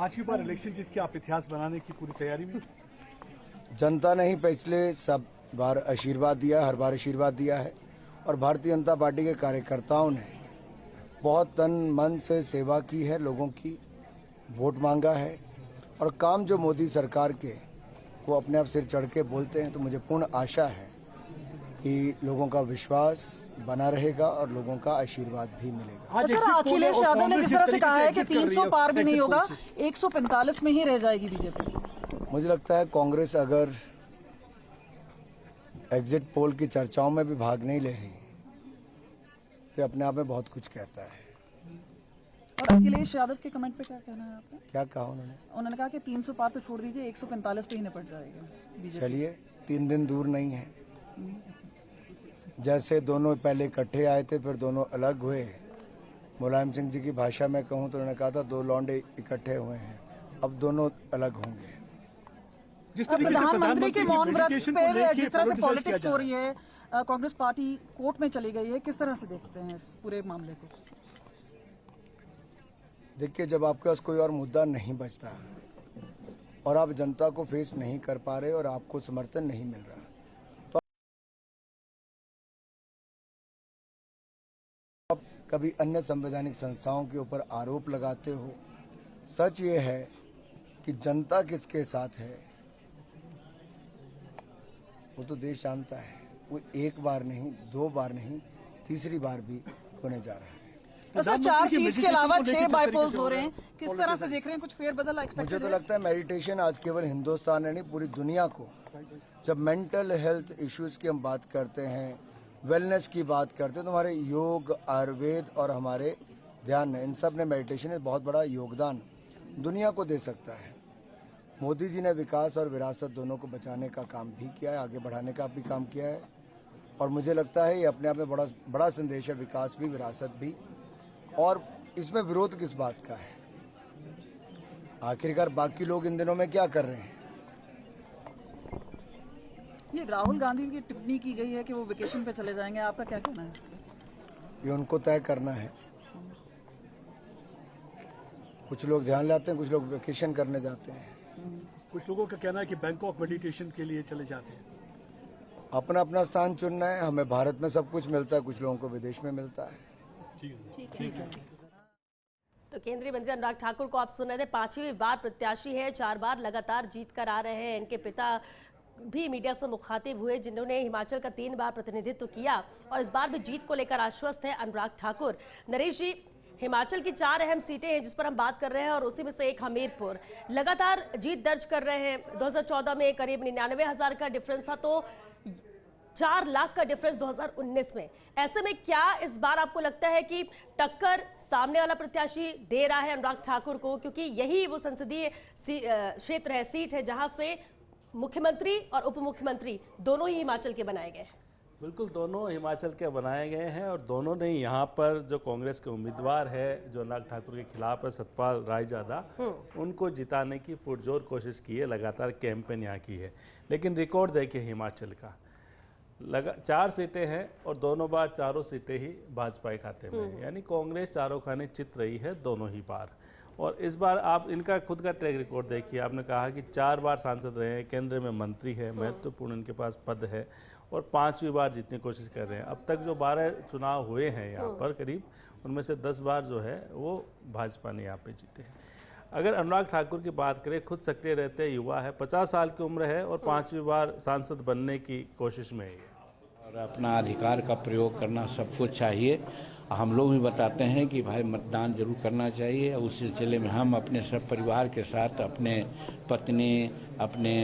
5वीं बार इलेक्शन जीत के आप इतिहास बनाने की पूरी तैयारी में? जनता ने ही पिछले सब बार आशीर्वाद दिया, हर बार आशीर्वाद दिया है और भारतीय जनता पार्टी के कार्यकर्ताओं ने बहुत तन मन से सेवा की है, लोगों की वोट मांगा है और काम जो मोदी सरकार के वो अपने आप सिर चढ़ के बोलते हैं, तो मुझे पूर्ण आशा है कि लोगों का विश्वास बना रहेगा और लोगों का आशीर्वाद भी मिलेगा। आज सर, अखिलेश यादव ने जिस तरह से कहा है कि 300 पार भी नहीं होगा, 145 में ही रह जाएगी बीजेपी। मुझे लगता है कांग्रेस अगर एग्जिट पोल की चर्चाओं में भी भाग नहीं ले रही तो अपने आप में बहुत कुछ कहता है। और अखिलेश यादव के कमेंट पे क्या कहना है आपका? क्या कहा उन्होंने? उन्होंने कहा कि 300 पार तो छोड़ दीजिए, 145 पे ही निपट जाएगा बीजेपी। चलिए, 3 दिन दूर नहीं है। जैसे दोनों पहले इकट्ठे आए थे, फिर दोनों अलग हुए। मुलायम सिंह जी की भाषा में कहूँ तो उन्होंने कहा था 2 लौंडे इकट्ठे हुए हैं, अब दोनों अलग होंगे। जिस तरीके से प्रधानमंत्री के मौन व्रत पे जिस तरह से पॉलिटिक्स पॉलिटिक्स हो रही है, कांग्रेस पार्टी कोर्ट में चली गई है, किस तरह से देखते हैं इस पूरे मामले को? देखिए, जब आपके पास कोई और मुद्दा नहीं बचता और आप जनता को फेस नहीं कर पा रहे और आपको समर्थन नहीं मिल रहा, तो आप कभी अन्य संवैधानिक संस्थाओं के ऊपर आरोप लगाते हो। सच ये है कि जनता किसके साथ है वो तो देश जानता है। वो 1 बार नहीं, 2 बार नहीं, तीसरी बार भी होने जा रहा है। तो सर, 4 सीट के अलावा 6 बाईपोल्स हो रहे हैं, किस तरह से देख रहे हैं? कुछ फेरबदल एक्सपेक्ट? मुझे तो लगता है मेडिटेशन आज केवल हिंदुस्तान में नहीं, पूरी दुनिया को, जब मेंटल हेल्थ इश्यूज की हम बात करते हैं, वेलनेस की बात करते हैं, तो हमारे योग, आयुर्वेद और हमारे ध्यान, इन सब ने मेडिटेशन में बहुत बड़ा योगदान दुनिया को दे सकता है। मोदी जी ने विकास और विरासत दोनों को बचाने का काम भी किया है, आगे बढ़ाने का भी काम किया है और मुझे लगता है ये अपने आप में बड़ा संदेश है, विकास भी, विरासत भी। और इसमें विरोध किस बात का है? आखिरकार बाकी लोग इन दिनों में क्या कर रहे हैं? ये राहुल गांधी की टिप्पणी की गई है कि वो वेकेशन पे चले जाएंगे, आपका क्या कहना है इस पे? ये उनको तय करना है। कुछ लोग ध्यान लाते हैं, कुछ लोग वेकेशन करने जाते हैं। कुछ लोगों का कहना है कि बैंकॉक मेडिटेशन के लिए चले जाते हैं। अपना अपना स्थान चुनना है। हमें भारत में सब कुछ मिलता है, कुछ लोगों को विदेश में मिलता है। ठीक है। तो केंद्रीय मंत्री अनुराग ठाकुर को आप सुन रहे थे, 5वीं बार प्रत्याशी है, 4 बार लगातार जीत कर आ रहे हैं। इनके पिता भी मीडिया से मुखातिब हुए, जिन्होंने हिमाचल का 3 बार प्रतिनिधित्व किया और इस बार भी जीत को लेकर आश्वस्त है अनुराग ठाकुर। नरेश जी, हिमाचल की 4 अहम सीटें हैं जिस पर हम बात कर रहे हैं और उसी में से एक हमीरपुर लगातार जीत दर्ज कर रहे हैं। 2014 में करीब 99,000 का डिफरेंस था, तो 4 लाख का डिफरेंस 2019 में। ऐसे में क्या इस बार आपको लगता है कि टक्कर सामने वाला प्रत्याशी दे रहा है अनुराग ठाकुर को, क्योंकि यही वो संसदीय क्षेत्र है, सीट है जहां से मुख्यमंत्री और उप मुख्यमंत्री दोनों ही हिमाचल के बनाए गए हैं? बिल्कुल, दोनों हिमाचल के बनाए गए हैं और दोनों ने यहाँ पर जो कांग्रेस के उम्मीदवार है जो अनुराग ठाकुर के खिलाफ है, सतपाल रायजादा, उनको जिताने की पुरजोर कोशिश की है, लगातार कैंपेन यहाँ की है। लेकिन रिकॉर्ड देखिए हिमाचल का, 4 सीटें हैं और दोनों बार चारों सीटें ही भाजपा के खाते में है, यानी कांग्रेस चारों खाने चित रही है दोनों ही बार। और इस बार आप इनका खुद का ट्रैक रिकॉर्ड देखिए। आपने कहा कि 4 बार सांसद रहे हैं, केंद्र में मंत्री है, महत्वपूर्ण इनके पास पद है और 5वीं बार जीतने की कोशिश कर रहे हैं। अब तक जो 12 चुनाव हुए हैं यहाँ पर करीब, उनमें से 10 बार जो है वो भाजपा ने यहाँ पे जीते हैं। अगर अनुराग ठाकुर की बात करें, खुद सक्रिय रहते हैं, युवा है, 50 साल की उम्र है और 5वीं बार सांसद बनने की कोशिश में है और अपना अधिकार का प्रयोग करना सबको चाहिए। हम लोग भी बताते हैं कि भाई मतदान जरूर करना चाहिए। उस सिलसिले में हम अपने सब परिवार के साथ, अपने पत्नी, अपने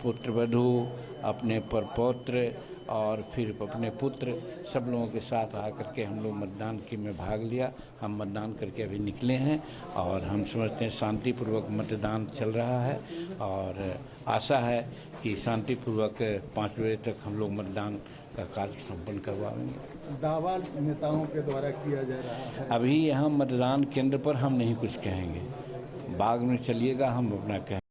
पुत्रवधू, अपने परपौत्र और फिर अपने पुत्र, सब लोगों के साथ आकर के हम लोग मतदान की में भाग लिया। हम मतदान करके अभी निकले हैं और हम समझते हैं शांतिपूर्वक मतदान चल रहा है और आशा है कि शांतिपूर्वक 5 बजे तक हम लोग मतदान का कार्य संपन्न करवाएंगे। दावा नेताओं के द्वारा किया जा रहा है। अभी यहाँ मतदान केंद्र पर हम नहीं कुछ कहेंगे, बाग में चलिएगा, हम अपना कहेंगे।